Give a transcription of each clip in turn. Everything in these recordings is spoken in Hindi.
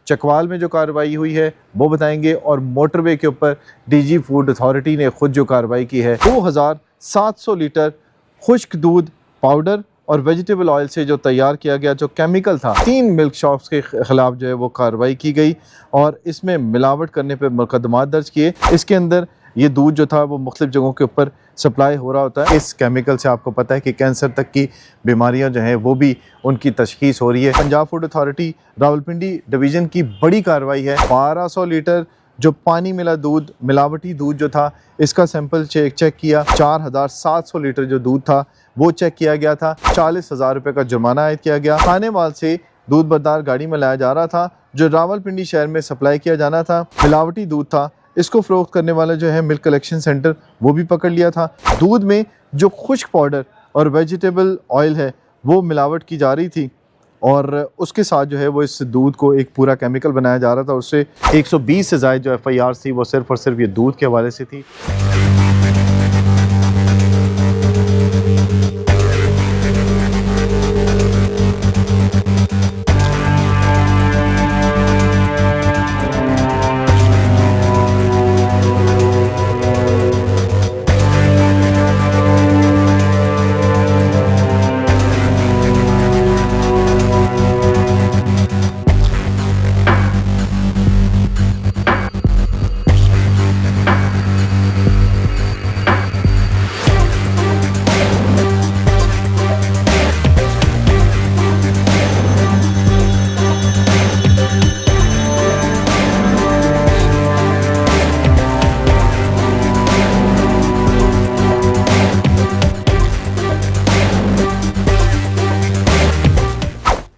चकवाल में जो कार्रवाई हुई है वो बताएंगे, और मोटरवे के ऊपर डीजी फूड अथॉरिटी ने खुद जो कार्रवाई की है 2700 लीटर खुश्क दूध पाउडर और वेजिटेबल ऑयल से जो तैयार किया गया जो केमिकल था, 3 मिल्क शॉप्स के खिलाफ जो है वो कार्रवाई की गई और इसमें मिलावट करने पे मुकदमा दर्ज किए। इसके अंदर ये दूध जो था वो मुख्तलिफ जगहों के ऊपर सप्लाई हो रहा होता है। इस केमिकल से आपको पता है कि कैंसर तक की बीमारियां जो हैं वो भी उनकी तशखीस हो रही है। Punjab food authority Rawalpindi division की बड़ी कार्रवाई है। 1200 लीटर जो पानी मिला दूध, मिलावटी दूध जो था, इसका सैंपल चेक किया। 4700 लीटर जो दूध था वो चेक किया गया था। 40,000 रुपये का जुर्माना आयद किया गया। खानेवाल से दूध बरदार गाड़ी में लाया जा रहा था जो रावलपिंडी शहर में सप्लाई किया जाना था। मिलावटी दूध था, इसको फ़रोख्त करने वाला जो है मिल्क कलेक्शन सेंटर वो भी पकड़ लिया था। दूध में जो खुश्क पाउडर और वेजिटेबल ऑयल है वो मिलावट की जा रही थी और उसके साथ जो है वो इस दूध को एक पूरा केमिकल बनाया जा रहा था। उससे 120 से ज़ायद जो FIR थी वो सिर्फ़ और सिर्फ ये दूध के हवाले से थी।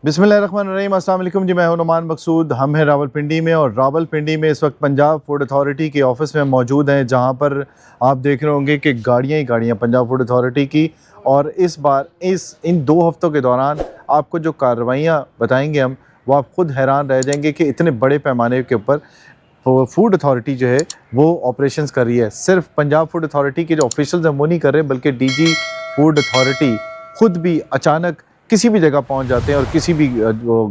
बिस्मिल्लाहिर्रहमानिर्रहीम, अस्सलाम वालेकुम जी। मैं हूं नुमान मकसूद। हम हैं रावलपिंडी में और रावलपिंडी में इस वक्त पंजाब फूड अथॉरिटी के ऑफिस में मौजूद हैं, जहां पर आप देख रहे होंगे कि गाड़ियां ही गाड़ियां पंजाब फूड अथॉरिटी की। और इस बार इन 2 हफ्तों के दौरान आपको जो कार्रवाइयाँ बताएंगे हम, वो आप ख़ुद हैरान रह जाएंगे कि इतने बड़े पैमाने के ऊपर फूड अथॉरिटी जो है वो ऑपरेशंस कर रही है। सिर्फ पंजाब फूड अथॉरिटी के जो ऑफिशियल्स हैं वो नहीं कर रहे, बल्कि डीजी फूड अथॉरिटी ख़ुद भी अचानक किसी भी जगह पहुंच जाते हैं और किसी भी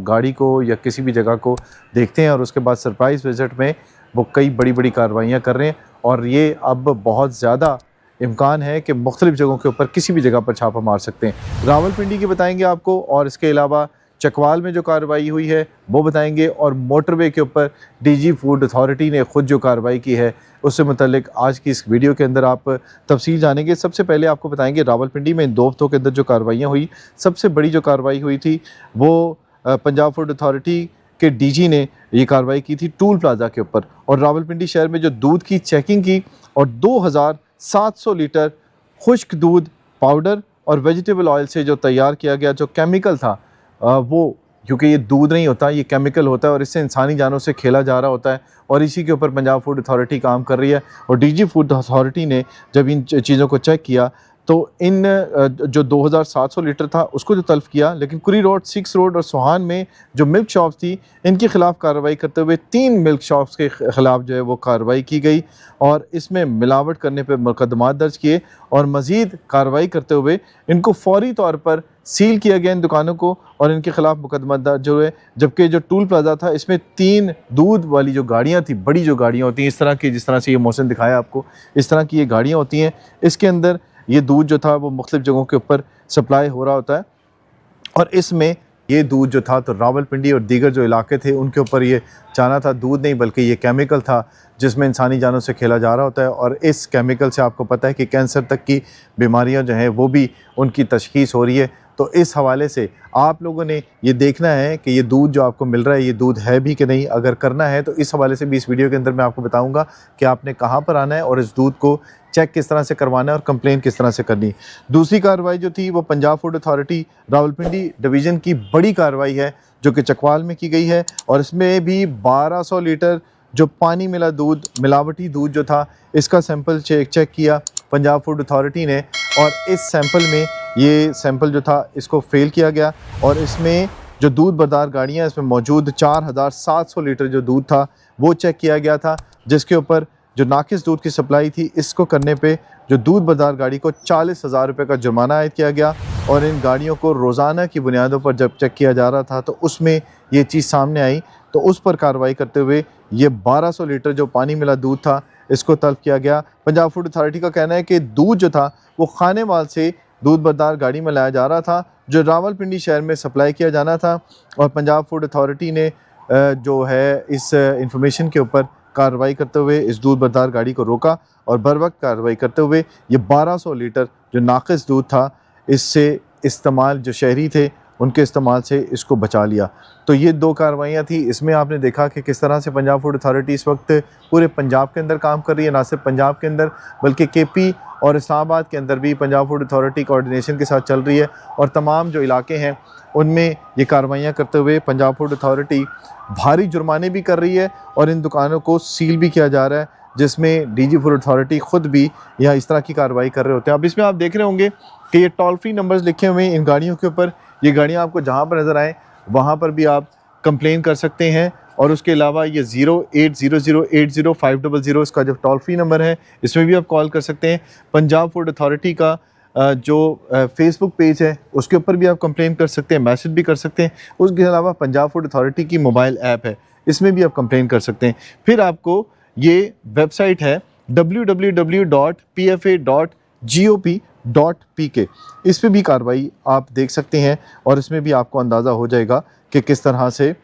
गाड़ी को या किसी भी जगह को देखते हैं और उसके बाद सरप्राइज़ विज़िट में वो कई बड़ी बड़ी कार्रवाइयाँ कर रहे हैं। और ये अब बहुत ज़्यादा इम्कान है कि मुख्तलिफ़ जगहों के ऊपर किसी भी जगह पर छापा मार सकते हैं। रावलपिंडी की बताएंगे आपको, और इसके अलावा चकवाल में जो कार्रवाई हुई है वो बताएंगे, और मोटरवे के ऊपर डीजी फूड अथॉरिटी ने ख़ुद जो कार्रवाई की है उससे मुतल्लिक आज की इस वीडियो के अंदर आप तफसील जानेंगे। सबसे पहले आपको बताएंगे रावलपिंडी में इन 2 हफ्तों के अंदर जो कार्रवाइयाँ हुई, सबसे बड़ी जो कार्रवाई हुई थी वो पंजाब फूड अथॉरिटी के डीजी ने ये कार्रवाई की थी टूल प्लाजा के ऊपर, और रावलपिंडी शहर में जो दूध की चेकिंग की और 2700 लीटर खुश्क दूध पाउडर और वेजिटेबल ऑयल से जो तैयार किया गया जो केमिकल था, वो क्योंकि ये दूध नहीं होता, ये केमिकल होता है और इससे इंसानी जानों से खेला जा रहा होता है, और इसी के ऊपर पंजाब फूड अथॉरिटी काम कर रही है। और डीजी फूड अथॉरिटी ने जब इन चीज़ों को चेक किया तो इन जो 2700 लीटर था उसको जो तल्फ़ किया, लेकिन कुरी रोड, 6 रोड और सोहान में जो मिल्क शॉप्स थी इनके ख़िलाफ़ कार्रवाई करते हुए 3 मिल्क शॉप्स के ख़िलाफ़ जो है वो कार्रवाई की गई और इसमें मिलावट करने पे मुकदमा दर्ज किए और मज़ीद कार्रवाई करते हुए इनको फ़ौरी तौर पर सील किया गया इन दुकानों को और इनके ख़िलाफ़ मुकदमा दर्ज हुए। जबकि जो टूल प्लाजा था इसमें 3 दूध वाली जो गाड़ियाँ थी, बड़ी जो गाड़ियाँ होती हैं इस तरह की, जिस तरह से ये मौसम दिखाया आपको, इस तरह की ये गाड़ियाँ होती हैं, इसके अंदर ये दूध जो था वो मुख्तलिफ जगहों के ऊपर सप्लाई हो रहा होता है। और इसमें ये दूध जो था तो रावलपिंडी और दीगर जो इलाके थे उनके ऊपर ये जाना था। दूध नहीं बल्कि ये केमिकल था जिसमें इंसानी जानों से खेला जा रहा होता है, और इस केमिकल से आपको पता है कि कैंसर तक की बीमारियां जो हैं वो भी उनकी तशखीस हो रही है। तो इस हवाले से आप लोगों ने ये देखना है कि ये दूध जो आपको मिल रहा है ये दूध है भी कि नहीं। अगर करना है तो इस हवाले से भी इस वीडियो के अंदर मैं आपको बताऊंगा कि आपने कहाँ पर आना है और इस दूध को चेक किस तरह से करवाना है और कंप्लेन किस तरह से करनी। दूसरी कार्रवाई जो थी वो Punjab food authority Rawalpindi division की बड़ी कार्रवाई है जो कि चकवाल में की गई है, और इसमें भी 1200 लीटर जो पानी मिला दूध, मिलावटी दूध जो था, इसका सैंपल चेक किया पंजाब फूड अथॉरिटी ने, और इस सैंपल में ये सैंपल जो था इसको फेल किया गया और इसमें जो दूध बरदार गाड़ियाँ इसमें मौजूद 4700 लीटर जो दूध था वो चेक किया गया था, जिसके ऊपर जो नाकिस दूध की सप्लाई थी इसको करने पे जो दूध बरदार गाड़ी को 40,000 रुपये का जुर्माना आयद किया गया। और इन गाड़ियों को रोज़ाना की बुनियादों पर जब चेक किया जा रहा था तो उसमें ये चीज़ सामने आई तो उस पर कार्रवाई करते हुए ये 1200 लीटर जो पानी मिला दूध था इसको तलब किया गया। पंजाब फूड अथॉरिटी का कहना है कि दूध जो था वो खानेवाल से दूध बरदार गाड़ी में लाया जा रहा था जो रावलपिंडी शहर में सप्लाई किया जाना था, और पंजाब फूड अथॉरिटी ने जो है इस इंफॉर्मेशन के ऊपर कार्रवाई करते हुए इस दूध बरदार गाड़ी को रोका और बर वक्त कार्रवाई करते हुए ये 1200 लीटर जो नाक़िस दूध था इससे इस्तेमाल जो शहरी थे उनके इस्तेमाल से इसको बचा लिया। तो ये 2 कार्रवाइयाँ थी। इसमें आपने देखा कि किस तरह से पंजाब फूड अथॉरिटी इस वक्त पूरे पंजाब के अंदर काम कर रही है, ना सिर्फ पंजाब के अंदर बल्कि केपी और इस्लामाबाद के अंदर भी पंजाब फूड अथॉरिटी कोऑर्डिनेशन के साथ चल रही है, और तमाम जो इलाके हैं उनमें ये कार्रवाइयाँ करते हुए पंजाब फूड अथॉरिटी भारी जुर्माने भी कर रही है और इन दुकानों को सील भी किया जा रहा है, जिसमें डीजी फूड अथॉरिटी ख़ुद भी यहाँ इस तरह की कार्रवाई कर रहे होते हैं। अब इसमें आप देख रहे होंगे कि ये टोल फ्री नंबर्स लिखे हुए हैं इन गाड़ियों के ऊपर। ये गाड़ियाँ आपको जहाँ पर नज़र आएँ वहाँ पर भी आप कंप्लेन कर सकते हैं, और उसके अलावा ये 080080500 इसका जो टोल फ्री नंबर है इसमें भी आप कॉल कर सकते हैं। पंजाब फूड अथॉरिटी का जो फेसबुक पेज है उसके ऊपर भी आप कंप्लेन कर सकते हैं, मैसेज भी कर सकते हैं। उसके अलावा पंजाब फूड अथॉरिटी की मोबाइल ऐप है, इसमें भी आप कंप्लेन कर सकते हैं। फिर आपको ये वेबसाइट है www.pfa.gop.pk, इस पर भी कार्रवाई आप देख सकते हैं और इसमें भी आपको अंदाज़ा हो जाएगा कि किस तरह से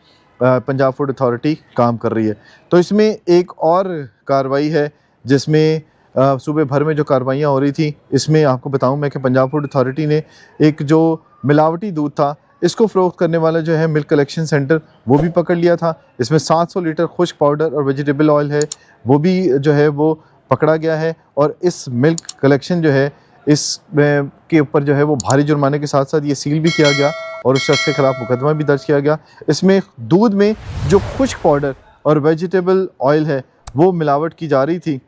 पंजाब फूड अथॉरिटी काम कर रही है। तो इसमें एक और कार्रवाई है जिसमें सूबे भर में जो कार्रवाइयाँ हो रही थी, इसमें आपको बताऊं मैं कि पंजाब फूड अथॉरिटी ने एक जो मिलावटी दूध था इसको फ़रोख्त करने वाला जो है मिल्क कलेक्शन सेंटर वो भी पकड़ लिया था। इसमें 700 लीटर खुश्क पाउडर और वेजिटेबल ऑयल है वो भी जो है वो पकड़ा गया है, और इस मिल्क कलेक्शन जो है इस के ऊपर जो है वो भारी जुर्माने के साथ साथ ये सील भी किया गया और उस शख्स के ख़िलाफ़ मुकदमा भी दर्ज किया गया। इसमें दूध में जो खुश्क पाउडर और वेजिटेबल ऑयल है वो मिलावट की जा रही थी,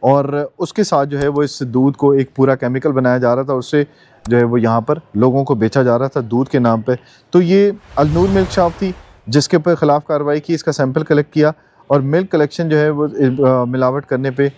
और उसके साथ जो है वो इस दूध को एक पूरा केमिकल बनाया जा रहा था, उससे जो है वो यहाँ पर लोगों को बेचा जा रहा था दूध के नाम पे। तो ये अलनूर मिल्क शॉप थी जिसके ऊपर ख़िलाफ़ कार्रवाई की, इसका सैंपल कलेक्ट किया और मिल्क कलेक्शन जो है वो मिलावट करने पे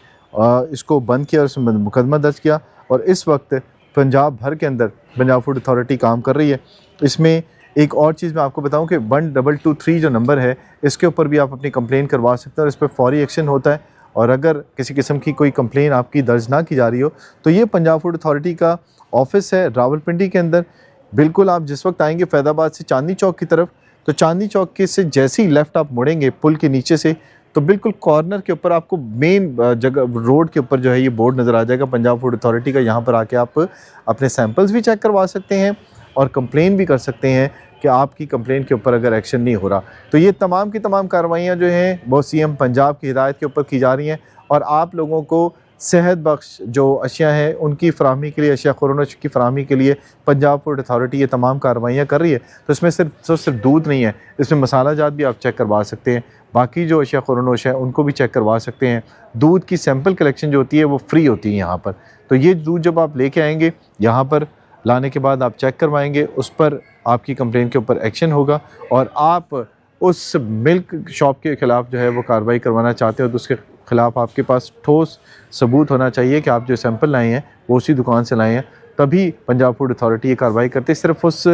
इसको बंद किया और उसमें मुकदमा दर्ज किया, और इस वक्त पंजाब भर के अंदर पंजाब फूड अथॉरिटी काम कर रही है। इसमें एक और चीज़ मैं आपको बताऊं कि 1223 जो नंबर है इसके ऊपर भी आप अपनी कंप्लेन करवा सकते हैं और इस पर फौरी एक्शन होता है, और अगर किसी किस्म की कोई कंप्लेन आपकी दर्ज ना की जा रही हो तो ये पंजाब फूड अथॉरिटी का ऑफिस है रावलपिंडी के अंदर। बिल्कुल आप जिस वक्त आएंगे फैज़ाबाद से चांदनी चौक की तरफ, तो चांदनी चौक के से जैसे ही लेफ़्ट आप मुड़ेंगे पुल के नीचे से, तो बिल्कुल कॉर्नर के ऊपर आपको मेन जगह रोड के ऊपर जो है ये बोर्ड नज़र आ जाएगा पंजाब फूड अथॉरिटी का। यहाँ पर आके आप अपने सैंपल्स भी चेक करवा सकते हैं और कंप्लेन भी कर सकते हैं कि आपकी कंप्लेन के ऊपर अगर एक्शन नहीं हो रहा। तो ये तमाम की तमाम कार्रवाइयाँ जो हैं वो सीएम पंजाब की हिदायत के ऊपर की जा रही हैं, और आप लोगों को सेहत बख्श जो अशिया हैं उनकी फ़राहमी के लिए, अशिया खुराना की फ़राहमी के लिए पंजाब फूड अथॉरिटी ये तमाम कार्रवाइयाँ कर रही है। तो इसमें सिर्फ दूध नहीं है, इसमें मसाला जात भी आप चेक करवा सकते हैं, बाकी जो अशिया खुरानोश है उनको भी चेक करवा सकते हैं। दूध की सैंपल कलेक्शन जो होती है वो फ्री होती है यहाँ पर। तो ये दूध जब आप लेके आएँगे यहाँ पर लाने के बाद आप चेक करवाएंगे, उस पर आपकी कंप्लेन के ऊपर एक्शन होगा, और आप उस मिल्क शॉप के ख़िलाफ़ जो है वो कार्रवाई करवाना चाहते हो तो उसके ख़िलाफ़ आपके पास ठोस सबूत होना चाहिए कि आप जो सैंपल लाए हैं वो उसी दुकान से लाए हैं, तभी पंजाब फूड अथॉरिटी ये कार्रवाई करती है। सिर्फ उस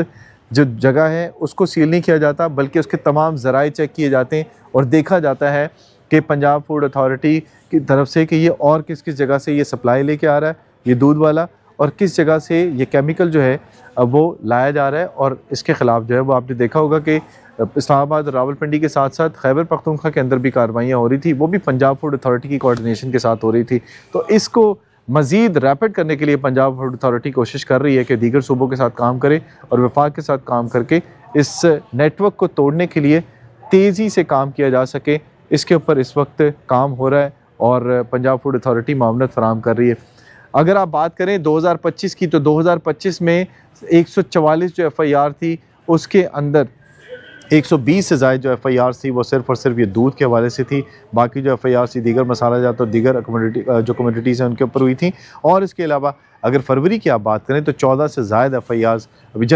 जो जगह है उसको सील नहीं किया जाता बल्कि उसके तमाम ज़राए चेक किए जाते हैं और देखा जाता है कि पंजाब फूड अथॉरिटी की तरफ से कि ये और किस किस जगह से ये सप्लाई लेके आ रहा है ये दूध वाला, और किस जगह से ये केमिकल जो है वो लाया जा रहा है। और इसके ख़िलाफ़ जो है वो आपने देखा होगा कि इस्लामाबाद रावलपिंडी के साथ साथ खैबर पख्तूनख्वा के अंदर भी कार्रवाइयाँ हो रही थी, वो भी पंजाब फूड अथॉरिटी की कोऑर्डिनेशन के साथ हो रही थी। तो इसको मज़ीद रैपिड करने के लिए पंजाब फूड अथॉरिटी कोशिश कर रही है कि दीगर सूबों के साथ काम करे और वफाक के साथ काम करके इस नेटवर्क को तोड़ने के लिए तेज़ी से काम किया जा सके। इसके ऊपर इस वक्त काम हो रहा है और पंजाब फूड अथॉरिटी मामलत फराहम कर रही है। अगर आप बात करें 2025 की, तो 2025 में 144 जो FIR थी उसके अंदर 120 से ज़ायद जो FIR थी वो सिर्फ़ और सिर्फ ये दूध के हवाले से थी। बाकी जो FIR थी दीगर मसाला जात और दीगर कम्युनिटीज़ हैं उनके ऊपर हुई थी। और इसके अलावा अगर फरवरी की आप बात करें तो 14 से ज़ायद FIRs अभी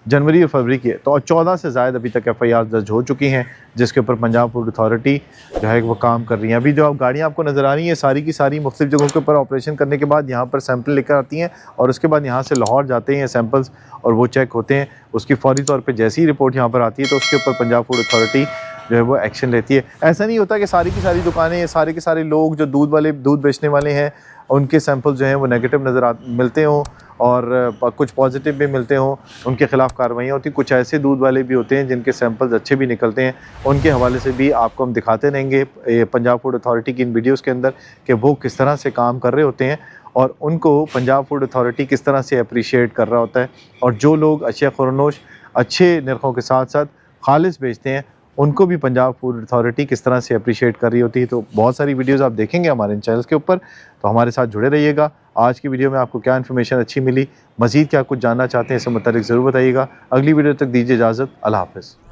जनवरी और फरवरी की है, तो 14 से ज़ायद अभी तक FIR दर्ज हो चुकी हैं जिसके ऊपर पंजाब फूड अथॉरिटी जो है वो काम कर रही है। अभी जो आप गाड़ियाँ आपको नज़र आ रही हैं सारी की सारी मुख्तलिफ जगहों के ऊपर ऑपरेशन करने के बाद यहाँ पर सैंपल लेकर आती हैं और उसके बाद यहाँ से लाहौर जाते हैं सैंपल्स और वो चेक होते हैं। उसकी फौरी तौर पर जैसी ही रिपोर्ट यहाँ पर आती है तो उसके ऊपर पंजाब फूड अथॉरिटी जो है वो एक्शन लेती है। ऐसा नहीं होता कि सारी की सारी दुकानें, सारे के सारे लोग जो दूध बेचने वाले हैं उनके सैंपल जो हैं वो नेगेटिव मिलते हों और कुछ पॉजिटिव भी मिलते हों, उनके ख़िलाफ़ कार्रवाइयाँ होती। कुछ ऐसे दूध वाले भी होते हैं जिनके सैंपल्स अच्छे भी निकलते हैं, उनके हवाले से भी आपको हम दिखाते रहेंगे पंजाब फूड अथॉरिटी की इन वीडियोज़ के अंदर कि वो किस तरह से काम कर रहे होते हैं और उनको पंजाब फूड अथॉरिटी किस तरह से अप्रिशिएट कर रहा होता है। और जो लोग अशिया खुरनोश अच्छे नरखों के साथ साथ खालिस बेचते हैं उनको भी पंजाब फूड अथॉरिटी किस तरह से अप्रिशिएट कर रही होती है। तो बहुत सारी वीडियोस आप देखेंगे हमारे इन चैनल्स के ऊपर, तो हमारे साथ जुड़े रहिएगा। आज की वीडियो में आपको क्या इन्फॉर्मेशन अच्छी मिली, मज़ीद क्या कुछ जानना चाहते हैं इससे मुतालिक ज़रूर बताइएगा। अगली वीडियो तक दीजिए इजाज़त। अल्लाह हाफ़िज़।